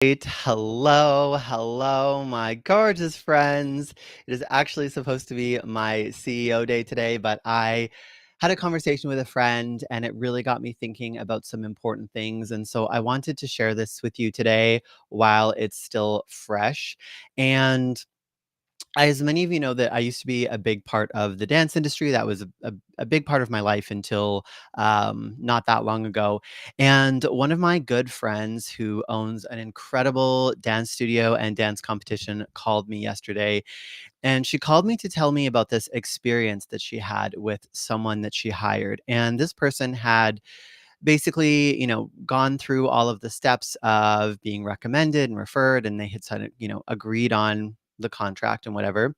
Hello, hello, my gorgeous friends. It is actually supposed to be my CEO day today, but I had a conversation with a friend and it really got me thinking about some important things. And so I wanted to share this with you today while it's still fresh. And as many of you know, that I used to be a big part of the dance industry. That was a big part of my life until not that long ago. And one of my good friends who owns an incredible dance studio and dance competition called me yesterday. And she called me to tell me about this experience that she had with someone that she hired. And this person had basically, gone through all of the steps of being recommended and referred, and they had sort of, agreed on the contract and whatever,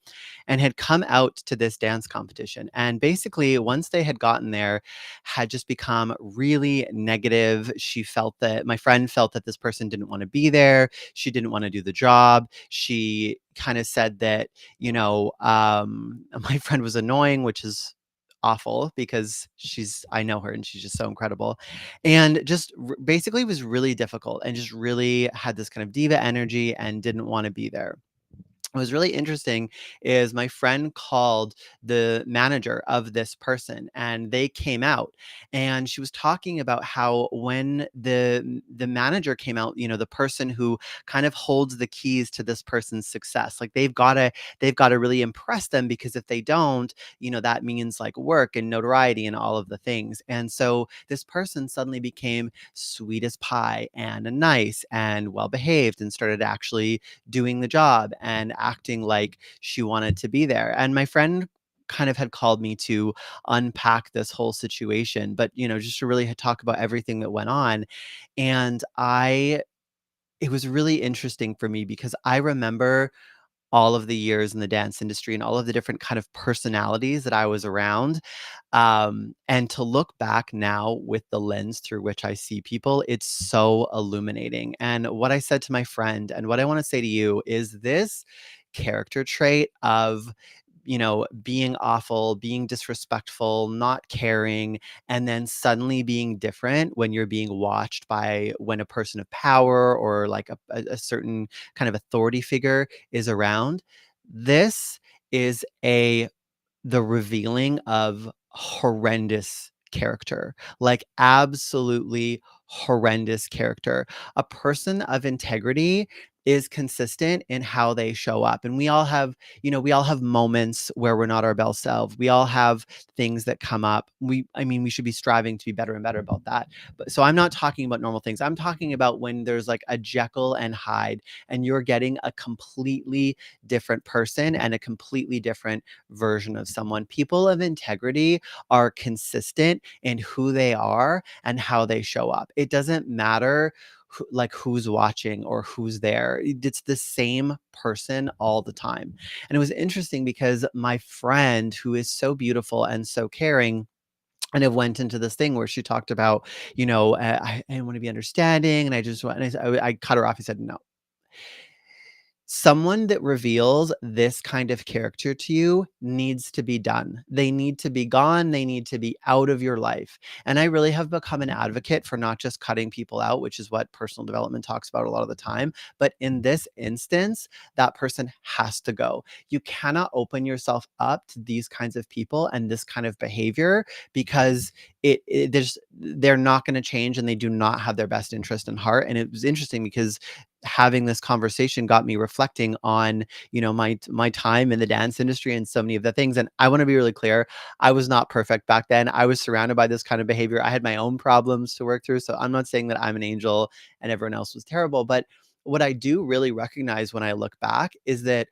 and had come out to this dance competition. And basically, once they had gotten there, had just become really negative. She felt that my friend felt that this person didn't want to be there. She didn't want to do the job. She kind of said that, my friend was annoying, which is awful because I know her and she's just so incredible, and just basically was really difficult and just really had this kind of diva energy and didn't want to be there. What was really interesting is my friend called the manager of this person and they came out, and she was talking about how when the manager came out, the person who kind of holds the keys to this person's success, like they've got to really impress them, because if they don't, that means like work and notoriety and all of the things. And so this person suddenly became sweet as pie and nice and well behaved and started actually doing the job and acting like she wanted to be there. And my friend kind of had called me to unpack this whole situation, but just to really talk about everything that went on. And it was really interesting for me because I remember all of the years in the dance industry and all of the different kind of personalities that I was around. And to look back now with the lens through which I see people, it's so illuminating. And what I said to my friend and what I want to say to you is this character trait of being awful, being disrespectful, not caring, and then suddenly being different when you're being watched by when a person of power or like a certain kind of authority figure is around. This is the revealing of horrendous character, like absolutely horrendous character. A person of integrity is consistent in how they show up. And we all have moments where we're not our best self. We all have things that come up. We should be striving to be better and better about that. But so I'm not talking about normal things. I'm talking about when there's like a Jekyll and Hyde and you're getting a completely different person and a completely different version of someone. People of integrity are consistent in who they are and how they show up. It doesn't matter who's watching or who's there. It's the same person all the time. And it was interesting because my friend, who is so beautiful and so caring, and it went into this thing where she talked about, I want to be understanding, and I just want, and I cut her off. I said, no, someone that reveals this kind of character to you needs to be done. They need to be gone. They need to be out of your life. And I really have become an advocate for not just cutting people out, which is what personal development talks about a lot of the time. But in this instance, that person has to go. You cannot open yourself up to these kinds of people and this kind of behavior, because they're not going to change and they do not have their best interest in heart. And it was interesting because having this conversation got me reflecting on my time in the dance industry and so many of the things. And I want to be really clear, I was not perfect back then. I was surrounded by this kind of behavior. I had my own problems to work through, so I'm not saying that I'm an angel and everyone else was terrible. But what I do really recognize when I look back is that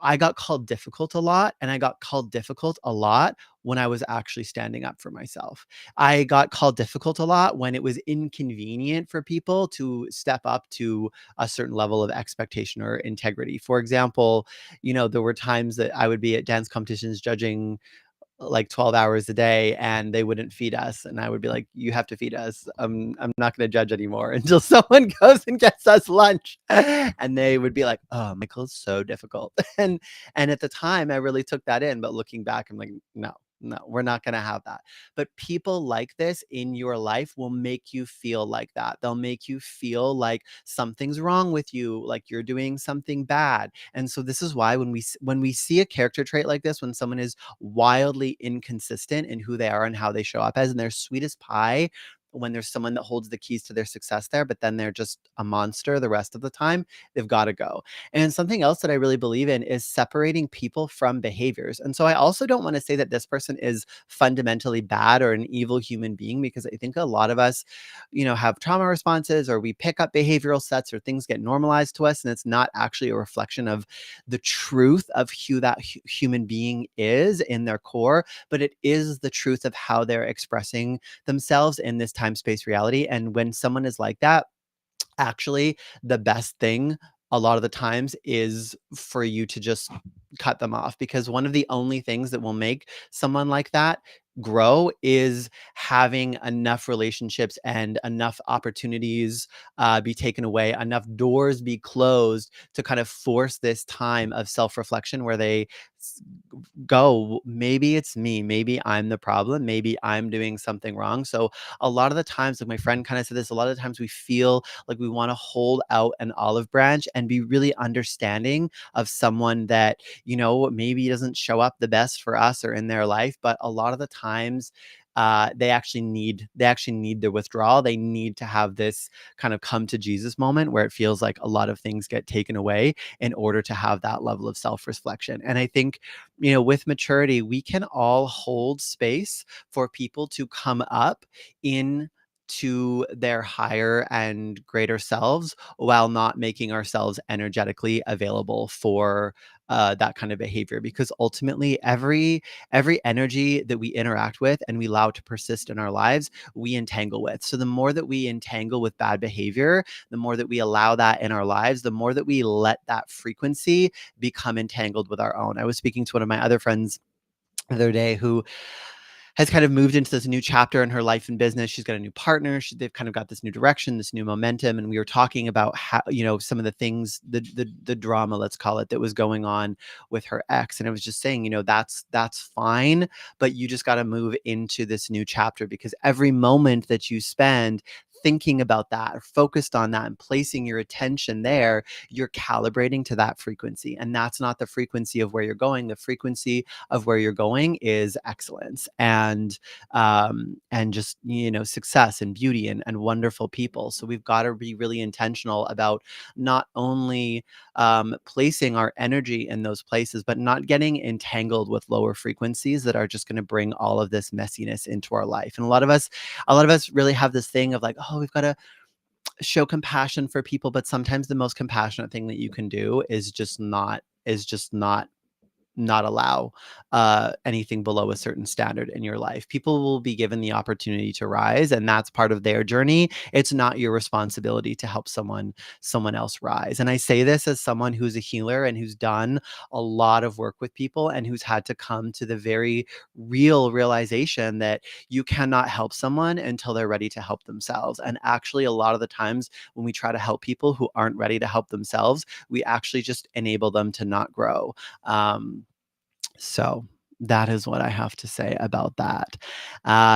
I got called difficult a lot, and I got called difficult a lot when I was actually standing up for myself. I got called difficult a lot when it was inconvenient for people to step up to a certain level of expectation or integrity. For example, there were times that I would be at dance competitions judging like 12 hours a day and they wouldn't feed us, and I would be like, you have to feed us. I'm not going to judge anymore until someone goes and gets us lunch. And they would be like, oh, Michael's so difficult. And at the time I really took that in, but looking back I'm like, no, no, we're not going to have that. But people like this in your life will make you feel like that. They'll make you feel like something's wrong with you, like you're doing something bad. And so this is why when we see a character trait like this, when someone is wildly inconsistent in who they are and how they show up as, and they're sweet as pie, when there's someone that holds the keys to their success there, but then they're just a monster the rest of the time, they've got to go. And something else that I really believe in is separating people from behaviors. And so I also don't want to say that this person is fundamentally bad or an evil human being, because I think a lot of us, have trauma responses, or we pick up behavioral sets, or things get normalized to us. And it's not actually a reflection of the truth of who that human being is in their core, but it is the truth of how they're expressing themselves in this time space reality. And when someone is like that, actually, the best thing a lot of the times is for you to just cut them off, because one of the only things that will make someone like that grow is having enough relationships and enough opportunities be taken away, enough doors be closed to kind of force this time of self-reflection where they go, maybe it's me, maybe I'm the problem, maybe I'm doing something wrong. So a lot of the times, like my friend kind of said this, a lot of the times we feel like we want to hold out an olive branch and be really understanding of someone that, maybe doesn't show up the best for us or in their life. But a lot of the times, they actually need the withdrawal. They need to have this kind of come to Jesus moment where it feels like a lot of things get taken away in order to have that level of self-reflection. And I think, with maturity, we can all hold space for people to come up in to their higher and greater selves, while not making ourselves energetically available for that kind of behavior. Because ultimately, every energy that we interact with and we allow to persist in our lives, we entangle with. So the more that we entangle with bad behavior, the more that we allow that in our lives, the more that we let that frequency become entangled with our own. I was speaking to one of my other friends the other day who has kind of moved into this new chapter in her life and business. She's got a new partner. They've kind of got this new direction, this new momentum. And we were talking about how, some of the things, the drama, let's call it, that was going on with her ex. And I was just saying, that's fine, but you just got to move into this new chapter, because every moment that you spend thinking about that or focused on that and placing your attention there, you're calibrating to that frequency. And that's not the frequency of where you're going. The frequency of where you're going is excellence and just success and beauty and wonderful people. So we've got to be really intentional about not only placing our energy in those places, but not getting entangled with lower frequencies that are just going to bring all of this messiness into our life. And a lot of us really have this thing of like, oh, we've got to show compassion for people, but sometimes the most compassionate thing that you can do is just not allow anything below a certain standard in your life. People will be given the opportunity to rise, and that's part of their journey. It's not your responsibility to help someone else rise. And I say this as someone who's a healer and who's done a lot of work with people and who's had to come to the very real realization that you cannot help someone until they're ready to help themselves. And actually, a lot of the times when we try to help people who aren't ready to help themselves, we actually just enable them to not grow. So that is what I have to say about that.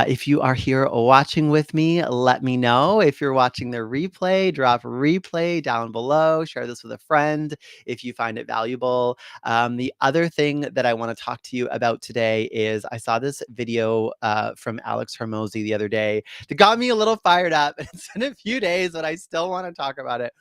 If you are here watching with me, let me know. If you're watching the replay, drop replay down below. Share this with a friend if you find it valuable. The other thing that I want to talk to you about today is I saw this video from Alex Hormozy the other day that got me a little fired up. It's been a few days, but I still want to talk about it.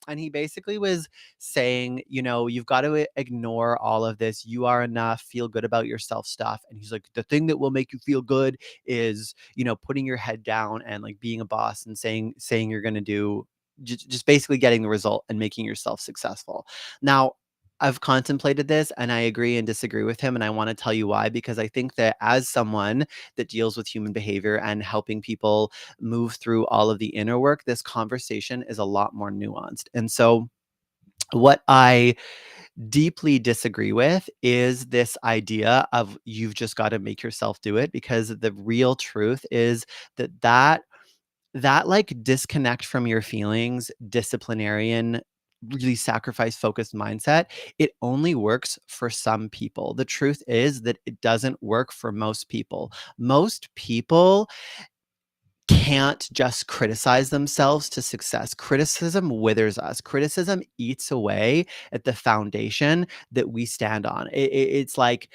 And he basically was saying, you've got to ignore all of this. You are enough, feel good about yourself stuff. And he's like, the thing that will make you feel good is, putting your head down and like being a boss and saying you're going to do just basically getting the result and making yourself successful. Now, I've contemplated this and I agree and disagree with him. And I want to tell you why, because I think that as someone that deals with human behavior and helping people move through all of the inner work, this conversation is a lot more nuanced. And so, what I deeply disagree with is this idea of you've just got to make yourself do it, because the real truth is that like disconnect from your feelings, disciplinarian really sacrifice focused mindset, it only works for some people. The truth is that it doesn't work for most people. Most people can't just criticize themselves to success. Criticism withers us. Criticism eats away at the foundation that we stand on. It's like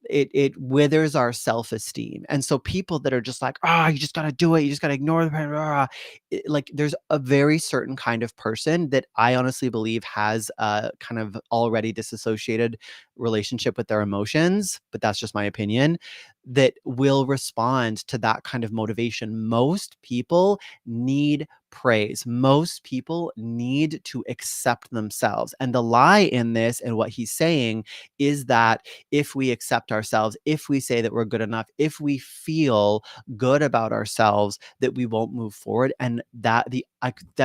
it withers our self-esteem. And so people that are just like, ah, you just got to do it. You just got to ignore the pain. Like there's a very certain kind of person that I honestly believe has a kind of already disassociated relationship with their emotions, but that's just my opinion, that will respond to that kind of motivation. Most people need praise. Most people need to accept themselves. And the lie in this and what he's saying is that if we accept ourselves, if we say that we're good enough, if we feel good about ourselves, that we won't move forward. And that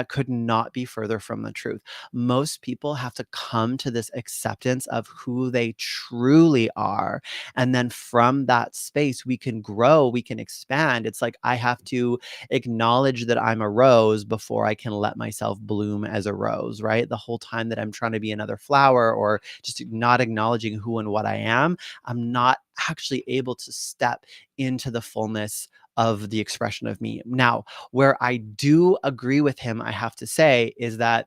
could not be further from the truth. Most people have to come to this acceptance of who they truly are, and then from that space, we can grow, we can expand. It's like I have to acknowledge that I'm a rose before I can let myself bloom as a rose, right? The whole time that I'm trying to be another flower or just not acknowledging who and what I am, I'm not actually able to step into the fullness of the expression of me. Now, where I do agree with him, I have to say, is that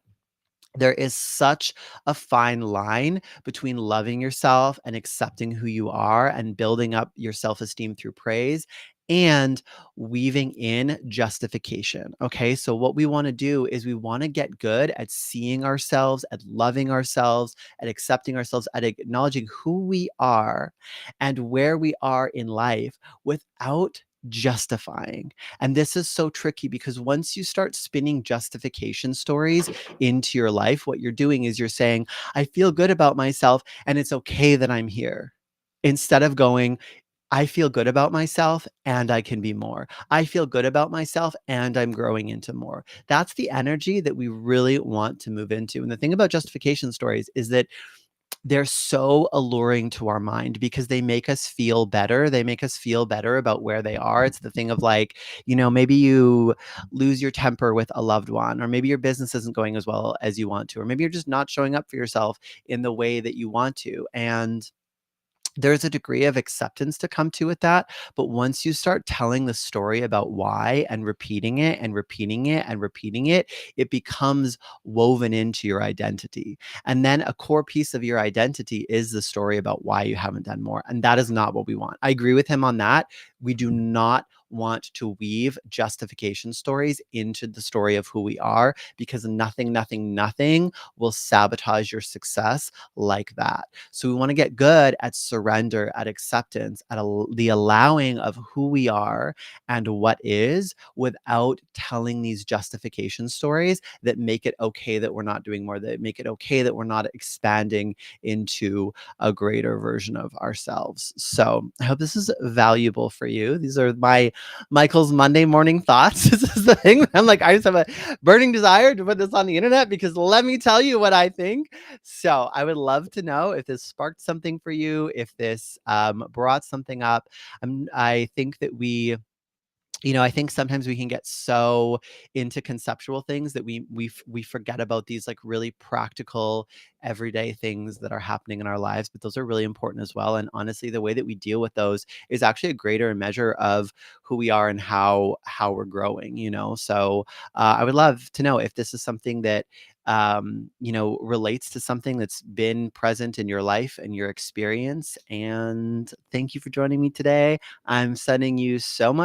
there is such a fine line between loving yourself and accepting who you are and building up your self-esteem through praise and weaving in justification. Okay. So, what we want to do is we want to get good at seeing ourselves, at loving ourselves, at accepting ourselves, at acknowledging who we are and where we are in life without justifying. And this is so tricky because once you start spinning justification stories into your life, what you're doing is you're saying, I feel good about myself and it's okay that I'm here. Instead of going, I feel good about myself and I can be more. I feel good about myself and I'm growing into more. That's the energy that we really want to move into. And the thing about justification stories is that they're so alluring to our mind because they make us feel better. They make us feel better about where they are. It's the thing of like, maybe you lose your temper with a loved one, or maybe your business isn't going as well as you want to, or maybe you're just not showing up for yourself in the way that you want to. And there's a degree of acceptance to come to with that. But once you start telling the story about why and repeating it and repeating it and repeating it, it becomes woven into your identity. And then a core piece of your identity is the story about why you haven't done more. And that is not what we want. I agree with him on that. We do not want to weave justification stories into the story of who we are because nothing will sabotage your success like that. So we want to get good at surrender, at acceptance, at the allowing of who we are and what is without telling these justification stories that make it okay that we're not doing more, that make it okay that we're not expanding into a greater version of ourselves. So I hope this is valuable for you. These are my Michael's Monday morning thoughts. This is the thing. I'm like, I just have a burning desire to put this on the internet because let me tell you what I think. So I would love to know if this sparked something for you, if this brought something up. I think that I think sometimes we can get so into conceptual things that we forget about these like really practical everyday things that are happening in our lives, but those are really important as well. And honestly, the way that we deal with those is actually a greater measure of who we are and how we're growing. So I would love to know if this is something that relates to something that's been present in your life and your experience. And thank you for joining me today. I'm sending you so much